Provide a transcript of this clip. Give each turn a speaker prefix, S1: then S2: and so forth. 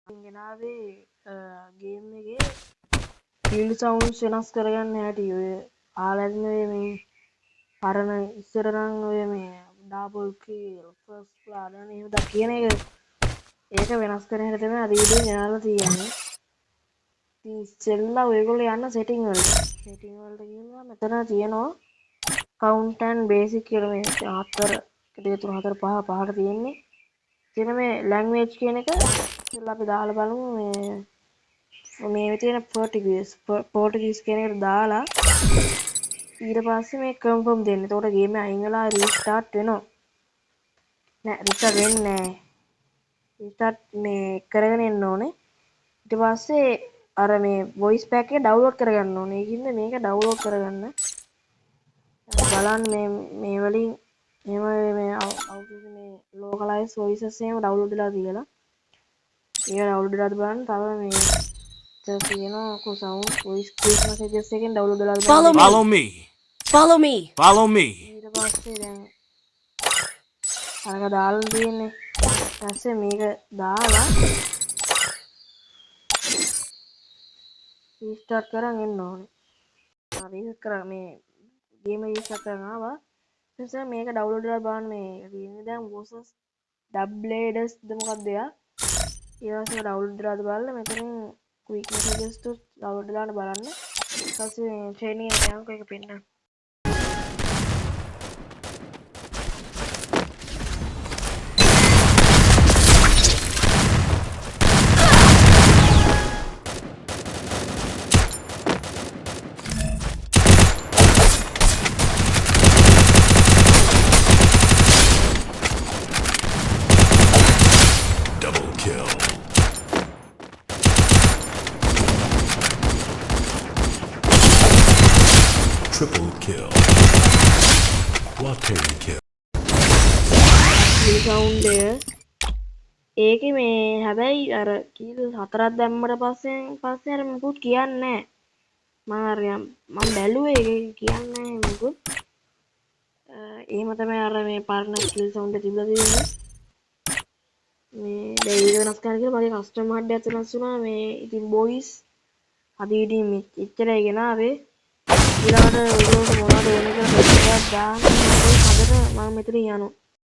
S1: ගෙනාවේ ගේම් එකේ field sounds වෙනස් කරගන්න හැටි ඔය ආලැත්නේ මේ පරණ ඉස්සර නම් ඔය මේ ඩබල් කී ෆස්ට් ප්ලාන් එහෙම දා කියන එක ඒක වෙනස් කරන හැටි තමයි අද වීඩියෝ ගෙනාලා තියෙන්නේ. ඉතින් ඉස්සෙල්ලා ඔයගොල්ලෝ යන්න සෙටින් වලට ගිහලා මෙතන තියෙනවා කවුන්ට් ඇන්ඩ් බේසික් කියලා මේ 4 1 2 3 4 5 පහට තියෙන්නේ. ඉතින් මේ ලැන්ග්වේජ් කියන එක ඉතින් අපි දාලා බලමු මේ තියෙන පෝර්ටුගීස් කියන එකට දාලා ඊට පස්සේ මේ කන්ෆර්ම් දෙන්න. එතකොට ගේම් එක අයින් වෙලා රීස්ටාර්ට් වෙනවා. නෑ රීස්ටාර්ට් වෙන්නේ නෑ. රීස්ටාර්ට් මේ කරගෙන එන්න ඕනේ. ඊට පස්සේ අර මේ වොයිස් පැක් එක ඩවුන්ලෝඩ් කරගන්න ඕනේ. ඒකින්ද මේක ඩවුන්ලෝඩ් කරගන්න. බලන්න මේ වලින් එහෙම මේ අවුට් මේ ලෝකලයිස් වොයිසස් එහෙම ඩවුන්ලෝඩ් වෙලා තියලා ඒක ඩවුන්ලෝඩ් වෙලාද බලන්න. තව මේ තියෙනවා කො සවුන්ඩ් වොයිස් ක්වික් මෙසේජස් එකෙන් ඩවුන්ලෝඩ් වෙලාද බලන්න.
S2: Follow me.
S1: ඊට පස්සේ දැන් අරක දාලා තියෙන්නේ. ඊපස්සේ මේක දාලා රීස්ටාර්ට් කරන් එන්න ඕනේ. රීස්ටාර්ට් කරා මේ ගේම රීස්ටාර්ට් කරන් ආවා. ඊට පස්සේ මේක ඩවුන්ලෝඩ් කරලා බලන්න මේ තියෙන්නේ දැන් වොසස් ඩබ්ලේඩස් ද මොකක්ද එයා. ඊළඟට ඩවුන්ලෝඩ් කරලාද බලන්න මෙතනින් ක්වික් මෙසේජස් තු ඩවුන්ලෝඩ් කරලා බලන්න. ඊට පස්සේ ට්‍රේනින් එකට යනකොට ඒක පෙන්නන්න.
S3: Triple kill. Quadra kill.
S1: Sound එක ඒකේ මේ හැබැයි අර කීල් 4ක් දැම්මට පස්සේ අර මොකුත් කියන්නේ නැහැ. මම බැලුවේ ඒක කියන්නේ නැහැ මොකුත්. එහෙම තමයි අර මේ පරණ ස්කිල් සවුන්ඩ් එක තිබ්බා තියෙන්නේ. මේ දැන් ඒක වෙනස් කරන්න කියලා මගේ කස්ටම් හඩ් එකත් වෙනස් වුණා. මේ ඉතින් බොයිස් අද ඉතින් එච්චරයි ගෙනාවේ. ඊළඟට ඔයගොල්ලෝ මොනවද ඕනේ කියලා දාන්න. හදට මම මෙතන යනවා.